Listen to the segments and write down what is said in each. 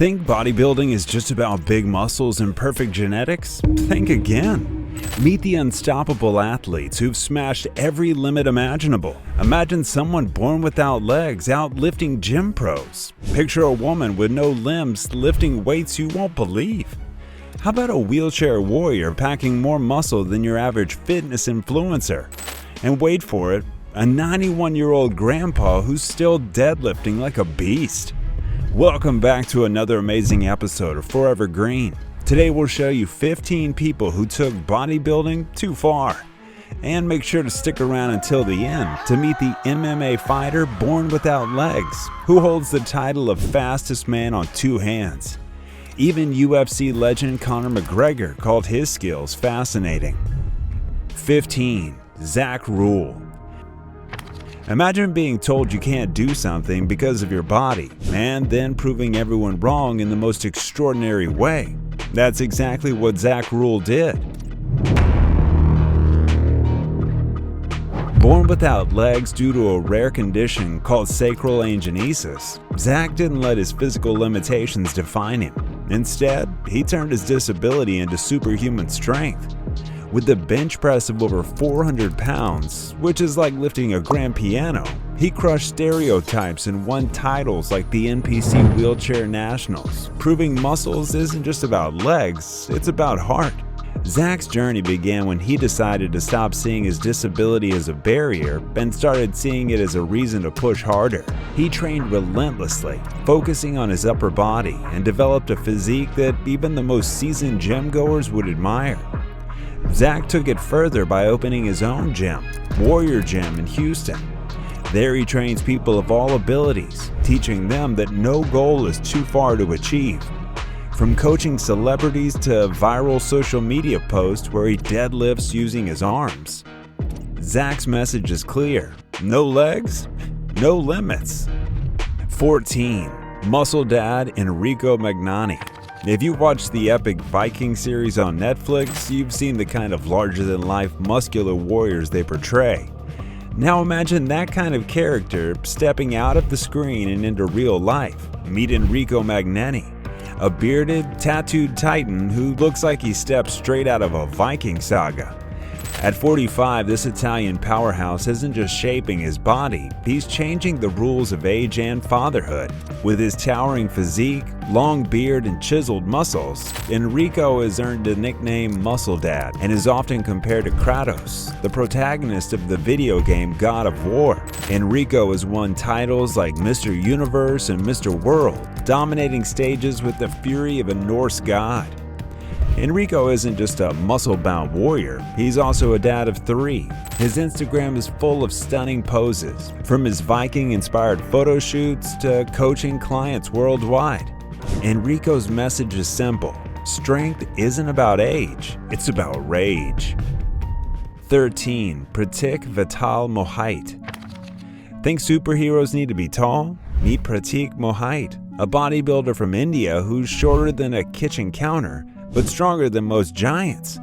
Think bodybuilding is just about big muscles and perfect genetics? Think again. Meet the unstoppable athletes who've smashed every limit imaginable. Imagine someone born without legs out lifting gym pros. Picture a woman with no limbs lifting weights you won't believe. How about a wheelchair warrior packing more muscle than your average fitness influencer? And wait for it, a 91-year-old grandpa who's still deadlifting like a beast. Welcome back to another amazing episode of Forever Green. Today we'll show you 15 people who took bodybuilding too far. And make sure to stick around until the end to meet the MMA fighter born without legs, who holds the title of fastest man on two hands. Even UFC legend Conor McGregor called his skills fascinating. 15. Zach Rule. Imagine being told you can't do something because of your body, and then proving everyone wrong in the most extraordinary way. That's exactly what Zach Rule did. Born without legs due to a rare condition called sacral angenesis, Zach didn't let his physical limitations define him. Instead, he turned his disability into superhuman strength. With the bench press of over 400 pounds, which is like lifting a grand piano, he crushed stereotypes and won titles like the NPC Wheelchair Nationals, proving muscles isn't just about legs, it's about heart. Zach's journey began when he decided to stop seeing his disability as a barrier and started seeing it as a reason to push harder. He trained relentlessly, focusing on his upper body, and developed a physique that even the most seasoned gym goers would admire. Zach took it further by opening his own gym, Warrior Gym in Houston. There he trains people of all abilities, teaching them that no goal is too far to achieve. From coaching celebrities to viral social media posts where he deadlifts using his arms. Zach's message is clear: no legs, no limits. 14. Muscle Dad Enrico Magnani. If you watched the epic Viking series on Netflix, you've seen the kind of larger-than-life muscular warriors they portray. Now imagine that kind of character stepping out of the screen and into real life. Meet Enrico Magnani, a bearded, tattooed titan who looks like he stepped straight out of a Viking saga. At 45, this Italian powerhouse isn't just shaping his body, he's changing the rules of age and fatherhood. With his towering physique, long beard, and chiseled muscles, Enrico has earned the nickname Muscle Dad and is often compared to Kratos, the protagonist of the video game God of War. Enrico has won titles like Mr. Universe and Mr. World, dominating stages with the fury of a Norse god. Enrico isn't just a muscle-bound warrior, he's also a dad of 3. His Instagram is full of stunning poses, from his Viking-inspired photo shoots to coaching clients worldwide. Enrico's message is simple: strength isn't about age, it's about rage. 13. Pratik Vatal Moight. Think superheroes need to be tall? Meet Pratik Moight, a bodybuilder from India who's shorter than a kitchen counter, but stronger than most giants.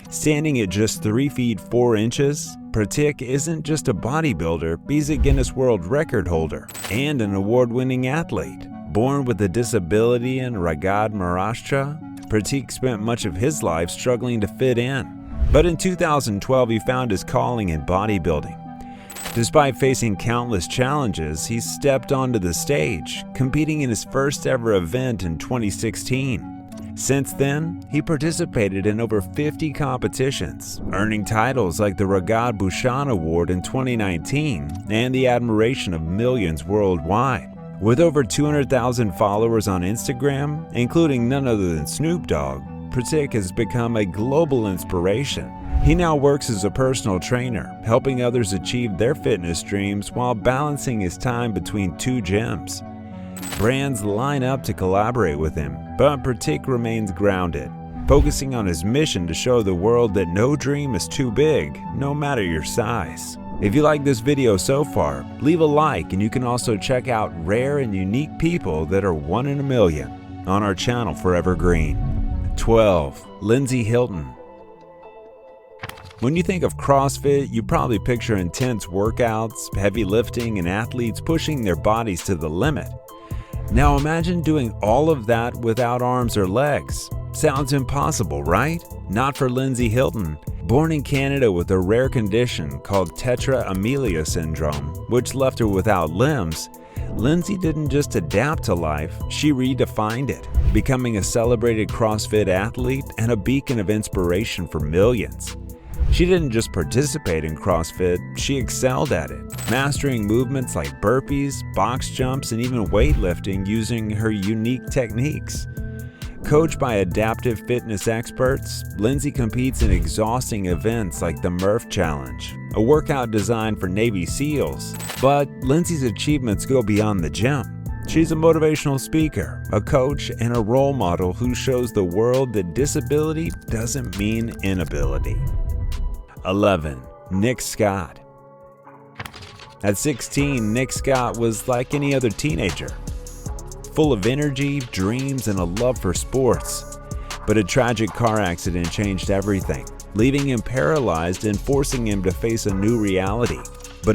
Standing at just 3 feet 4 inches, Pratik isn't just a bodybuilder, he's a Guinness World Record holder and an award-winning athlete. Born with a disability in Ragad, Maharashtra, Pratik spent much of his life struggling to fit in. But in 2012, he found his calling in bodybuilding. Despite facing countless challenges, he stepped onto the stage, competing in his first ever event in 2016. Since then, he participated in over 50 competitions, earning titles like the Ragad Bhushan Award in 2019 and the admiration of millions worldwide. With over 200,000 followers on Instagram, including none other than Snoop Dogg, Pratik has become a global inspiration. He now works as a personal trainer, helping others achieve their fitness dreams while balancing his time between 2 gyms. Brands line up to collaborate with him, but Pratik remains grounded, focusing on his mission to show the world that no dream is too big, no matter your size. If you like this video so far, leave a like, and you can also check out rare and unique people that are 1 in a million on our channel Forever Green. 12. Lindsay Hilton. When you think of CrossFit, you probably picture intense workouts, heavy lifting, and athletes pushing their bodies to the limit. Now imagine doing all of that without arms or legs. Sounds impossible, right? Not for Lindsay Hilton. Born in Canada with a rare condition called tetra amelia syndrome, which left her without limbs, Lindsay didn't just adapt to life, she redefined it, becoming a celebrated CrossFit athlete and a beacon of inspiration for millions. She didn't just participate in CrossFit, she excelled at it, mastering movements like burpees, box jumps, and even weightlifting using her unique techniques. Coached by adaptive fitness experts, Lindsay competes in exhausting events like the Murph Challenge, a workout designed for Navy SEALs. But Lindsay's achievements go beyond the gym. She's a motivational speaker, a coach, and a role model who shows the world that disability doesn't mean inability. 11. Nick Scott. At 16, Nick Scott was like any other teenager, full of energy, dreams, and a love for sports. But a tragic car accident changed everything, leaving him paralyzed and forcing him to face a new reality. For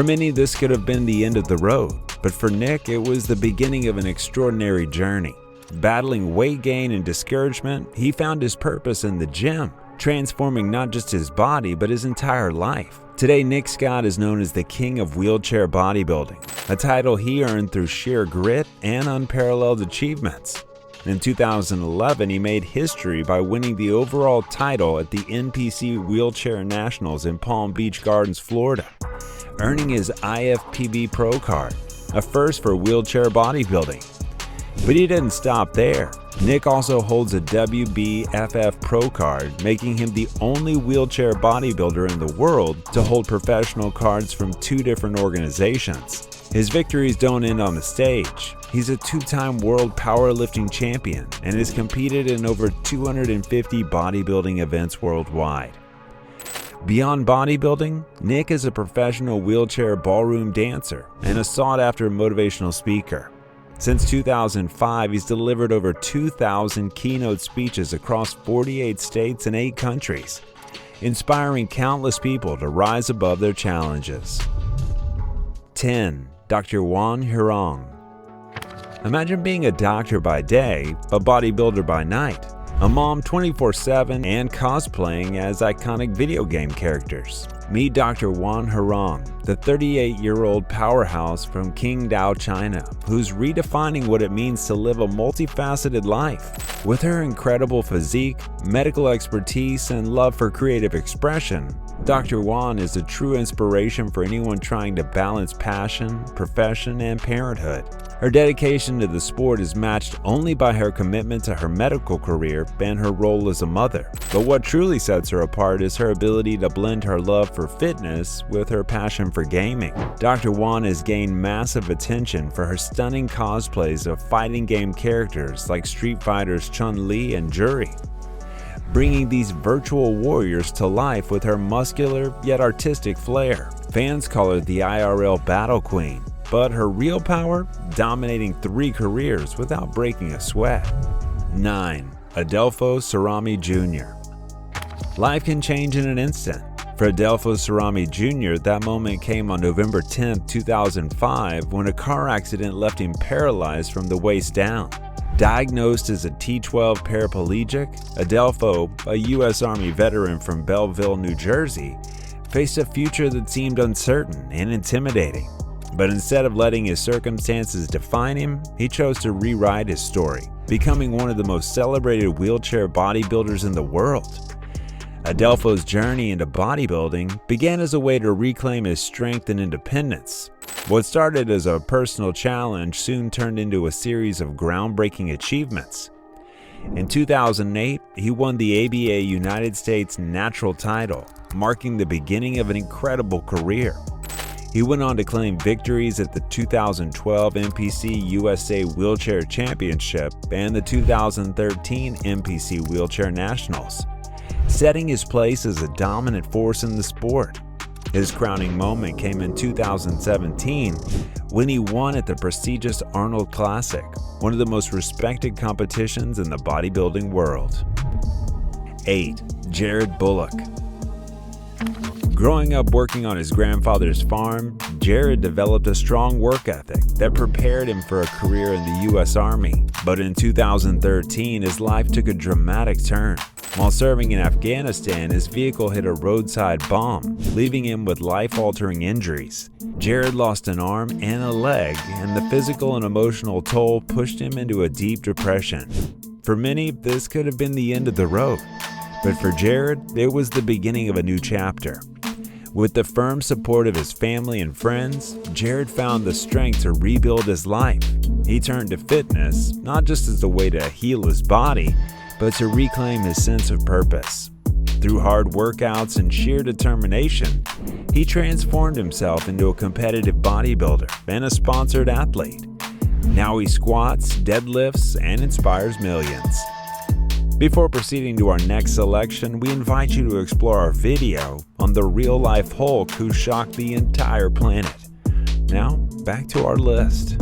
many, this could have been the end of the road, but for Nick, it was the beginning of an extraordinary journey. Battling weight gain and discouragement, he found his purpose in the gym, transforming not just his body, but his entire life. Today, Nick Scott is known as the king of wheelchair bodybuilding, a title he earned through sheer grit and unparalleled achievements. In 2011, he made history by winning the overall title at the NPC Wheelchair Nationals in Palm Beach Gardens, Florida, earning his IFPB Pro card, a first for wheelchair bodybuilding. But he didn't stop there. Nick also holds a WBFF Pro card, making him the only wheelchair bodybuilder in the world to hold professional cards from 2 different organizations. His victories don't end on the stage. He's a 2-time world powerlifting champion and has competed in over 250 bodybuilding events worldwide. Beyond bodybuilding, Nick is a professional wheelchair ballroom dancer and a sought-after motivational speaker. Since 2005, he's delivered over 2,000 keynote speeches across 48 states and 8 countries, inspiring countless people to rise above their challenges. 10. Dr. Juan Hirang. Imagine being a doctor by day, a bodybuilder by night, a mom 24/7, and cosplaying as iconic video game characters. Meet Dr. Juan Hirang, the 38-year-old powerhouse from Qingdao, China, who's redefining what it means to live a multifaceted life. With her incredible physique, medical expertise, and love for creative expression, Dr. Juan is a true inspiration for anyone trying to balance passion, profession, and parenthood. Her dedication to the sport is matched only by her commitment to her medical career and her role as a mother. But what truly sets her apart is her ability to blend her love for fitness with her passion for gaming. Dr. Juan has gained massive attention for her stunning cosplays of fighting game characters like Street Fighter's Chun-Li and Juri, bringing these virtual warriors to life with her muscular yet artistic flair. Fans call her the IRL Battle Queen, but her real power, dominating 3 careers without breaking a sweat. 9. Adelfo Samarami Jr. Life can change in an instant. For Adelfo Samarami Jr., that moment came on November 10, 2005, when a car accident left him paralyzed from the waist down. Diagnosed as a T12 paraplegic, Adelfo, a U.S. Army veteran from Belleville, New Jersey, faced a future that seemed uncertain and intimidating. But instead of letting his circumstances define him, he chose to rewrite his story, becoming one of the most celebrated wheelchair bodybuilders in the world. Adelfo's journey into bodybuilding began as a way to reclaim his strength and independence. What started as a personal challenge soon turned into a series of groundbreaking achievements. In 2008, he won the ABA United States Natural title, marking the beginning of an incredible career. He went on to claim victories at the 2012 NPC USA Wheelchair Championship and the 2013 NPC Wheelchair Nationals, setting his place as a dominant force in the sport. His crowning moment came in 2017 when he won at the prestigious Arnold Classic, one of the most respected competitions in the bodybuilding world. 8. Jared Bullock. Growing up working on his grandfather's farm, Jared developed a strong work ethic that prepared him for a career in the U.S. Army. But in 2013, his life took a dramatic turn. While serving in Afghanistan, his vehicle hit a roadside bomb, leaving him with life-altering injuries. Jared lost an arm and a leg, and the physical and emotional toll pushed him into a deep depression. For many, this could have been the end of the road. But for Jared, it was the beginning of a new chapter. With the firm support of his family and friends, Jared found the strength to rebuild his life. He turned to fitness, not just as a way to heal his body, but to reclaim his sense of purpose. Through hard workouts and sheer determination, he transformed himself into a competitive bodybuilder and a sponsored athlete. Now he squats, deadlifts, and inspires millions. Before proceeding to our next selection, we invite you to explore our video on the real-life Hulk who shocked the entire planet. Now, back to our list.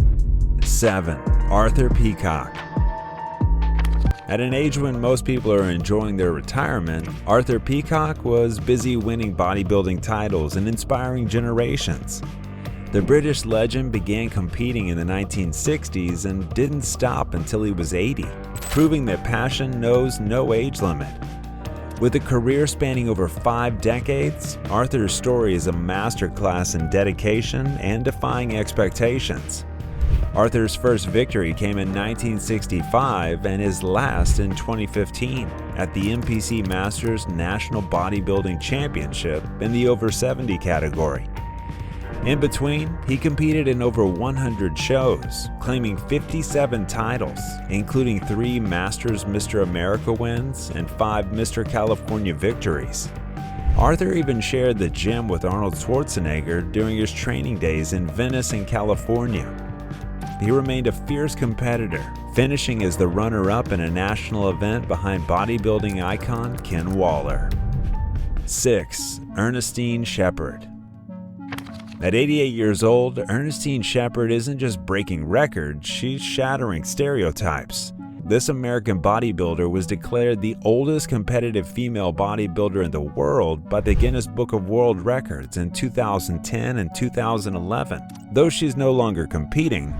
7. Arthur Peacock. At an age when most people are enjoying their retirement, Arthur Peacock was busy winning bodybuilding titles and inspiring generations. The British legend began competing in the 1960s and didn't stop until he was 80, proving that passion knows no age limit. With a career spanning over 5 decades, Arthur's story is a masterclass in dedication and defying expectations. Arthur's first victory came in 1965 and his last in 2015 at the NPC Masters National Bodybuilding Championship in the over 70 category. In between, he competed in over 100 shows, claiming 57 titles, including 3 Masters Mr. America wins and 5 Mr. California victories. Arthur even shared the gym with Arnold Schwarzenegger during his training days in Venice and California. He remained a fierce competitor, finishing as the runner-up in a national event behind bodybuilding icon Ken Waller. 6. Ernestine Shepard. At 88 years old, Ernestine Shepard isn't just breaking records, she's shattering stereotypes. This American bodybuilder was declared the oldest competitive female bodybuilder in the world by the Guinness Book of World Records in 2010 and 2011. Though she's no longer competing,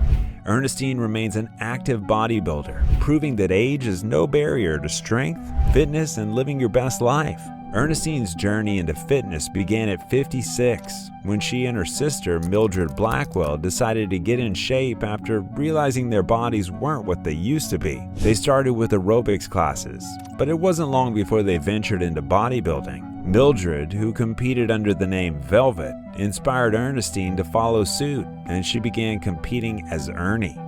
Ernestine remains an active bodybuilder, proving that age is no barrier to strength, fitness, and living your best life. Ernestine's journey into fitness began at 56, when she and her sister, Mildred Blackwell, decided to get in shape after realizing their bodies weren't what they used to be. They started with aerobics classes, but it wasn't long before they ventured into bodybuilding. Mildred, who competed under the name Velvet, inspired Ernestine to follow suit, and she began competing as Ernie.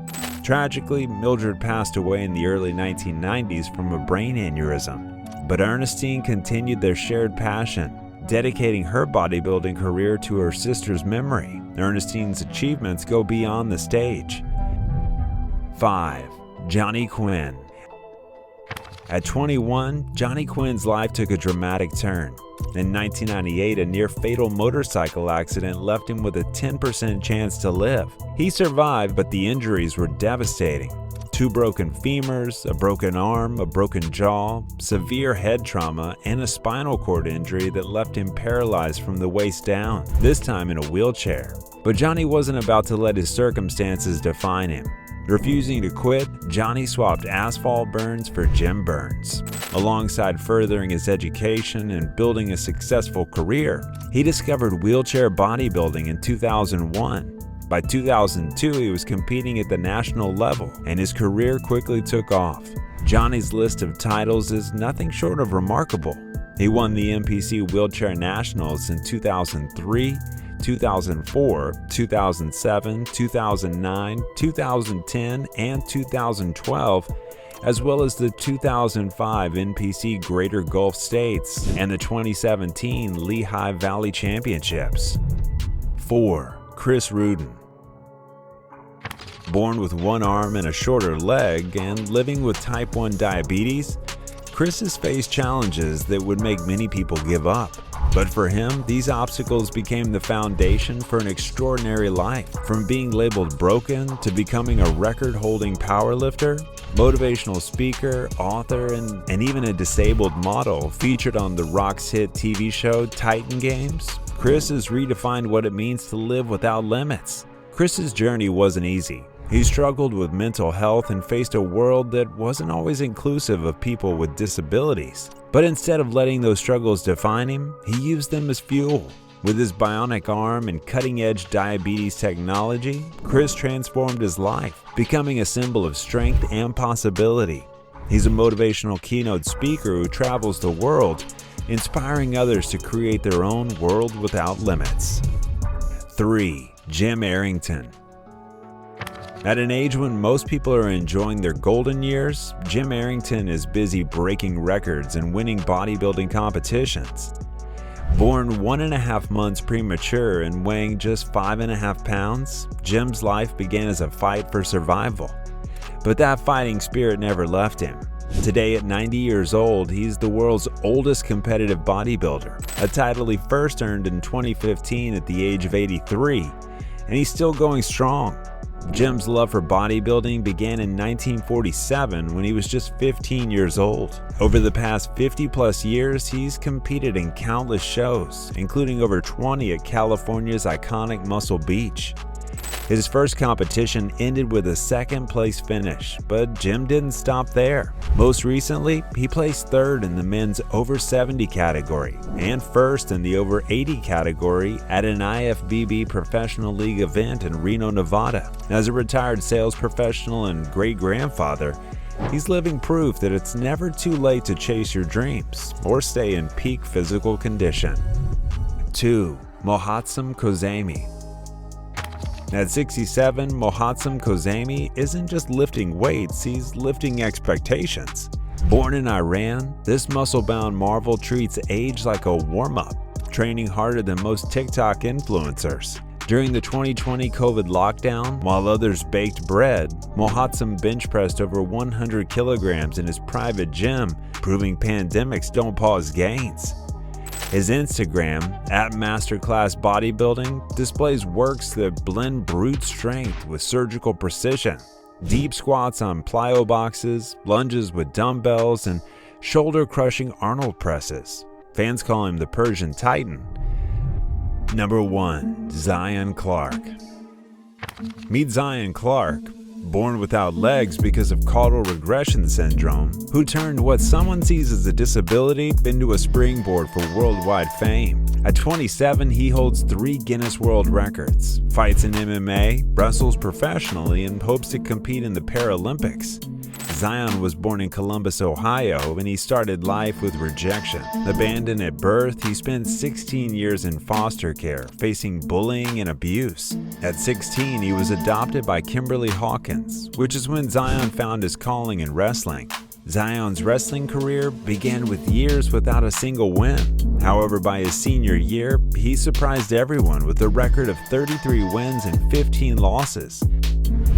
Tragically, Mildred passed away in the early 1990s from a brain aneurysm. But Ernestine continued their shared passion, dedicating her bodybuilding career to her sister's memory. Ernestine's achievements go beyond the stage. 5. Johnny Quinn. At 21, Johnny Quinn's life took a dramatic turn. In 1998, a near-fatal motorcycle accident left him with a 10% chance to live. He survived, but the injuries were devastating. 2 broken femurs, a broken arm, a broken jaw, severe head trauma, and a spinal cord injury that left him paralyzed from the waist down, this time in a wheelchair. But Johnny wasn't about to let his circumstances define him. Refusing to quit, Johnny swapped asphalt burns for gym burns. Alongside furthering his education and building a successful career, he discovered wheelchair bodybuilding in 2001. By 2002, he was competing at the national level, and his career quickly took off. Johnny's list of titles is nothing short of remarkable. He won the NPC Wheelchair Nationals in 2003, 2004, 2007, 2009, 2010, and 2012, as well as the 2005 NPC Greater Gulf States and the 2017 Lehigh Valley Championships. 4. Chris Ruden. Born with one arm and a shorter leg and living with type 1 diabetes, Chris has faced challenges that would make many people give up. But for him, these obstacles became the foundation for an extraordinary life. From being labeled broken to becoming a record-holding powerlifter, motivational speaker, author, and even a disabled model featured on The Rock's hit TV show Titan Games, Chris has redefined what it means to live without limits. Chris's journey wasn't easy. He struggled with mental health and faced a world that wasn't always inclusive of people with disabilities. But instead of letting those struggles define him, he used them as fuel. With his bionic arm and cutting-edge diabetes technology, Chris transformed his life, becoming a symbol of strength and possibility. He's a motivational keynote speaker who travels the world, inspiring others to create their own world without limits. 3. Jim Arrington. At an age when most people are enjoying their golden years, Jim Arrington is busy breaking records and winning bodybuilding competitions. Born 1.5 months premature and weighing just 5.5 pounds, Jim's life began as a fight for survival. But that fighting spirit never left him. Today, at 90 years old, he's the world's oldest competitive bodybuilder, a title he first earned in 2015 at the age of 83, and he's still going strong. Jim's love for bodybuilding began in 1947 when he was just 15 years old. Over the past 50-plus years, he's competed in countless shows, including over 20 at California's iconic Muscle Beach. His first competition ended with a second-place finish, but Jim didn't stop there. Most recently, he placed third in the men's over 70 category and first in the over 80 category at an IFBB Professional League event in Reno, Nevada. As a retired sales professional and great-grandfather, he's living proof that it's never too late to chase your dreams or stay in peak physical condition. 2. Mohatsum Kosami. At 67, Mohatsum Kosami isn't just lifting weights, he's lifting expectations. Born in Iran, this muscle-bound marvel treats age like a warm-up, training harder than most TikTok influencers. During the 2020 COVID lockdown, while others baked bread, Mohatsum bench-pressed over 100 kilograms in his private gym, proving pandemics don't pause gains. His Instagram, @Masterclass Bodybuilding, displays works that blend brute strength with surgical precision. Deep squats on plyo boxes, lunges with dumbbells, and shoulder-crushing Arnold presses. Fans call him the Persian Titan. Number 1. Zion Clark. Meet Zion Clark, born without legs because of caudal regression syndrome, who turned what someone sees as a disability into a springboard for worldwide fame. At 27, he holds 3 Guinness World Records, fights in MMA, wrestles professionally, and hopes to compete in the Paralympics. Zion was born in Columbus, Ohio, and he started life with rejection. Abandoned at birth, he spent 16 years in foster care, facing bullying and abuse. At 16, he was adopted by Kimberly Hawkins, which is when Zion found his calling in wrestling. Zion's wrestling career began with years without a single win. However, by his senior year, he surprised everyone with a record of 33 wins and 15 losses.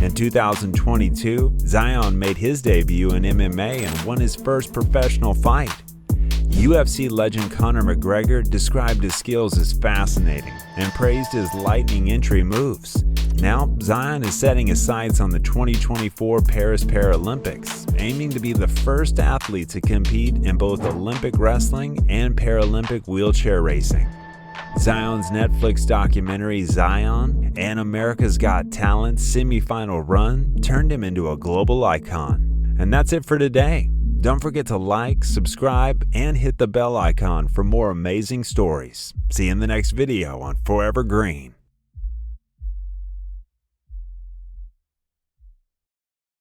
In 2022, Zion made his debut in MMA and won his first professional fight. UFC legend Conor McGregor described his skills as fascinating and praised his lightning entry moves. Now, Zion is setting his sights on the 2024 Paris Paralympics, aiming to be the first athlete to compete in both Olympic wrestling and Paralympic wheelchair racing. Zion's Netflix documentary Zion and America's Got Talent semifinal run turned him into a global icon. And that's it for today. Don't forget to like, subscribe, and hit the bell icon for more amazing stories. See you in the next video on Forever Green.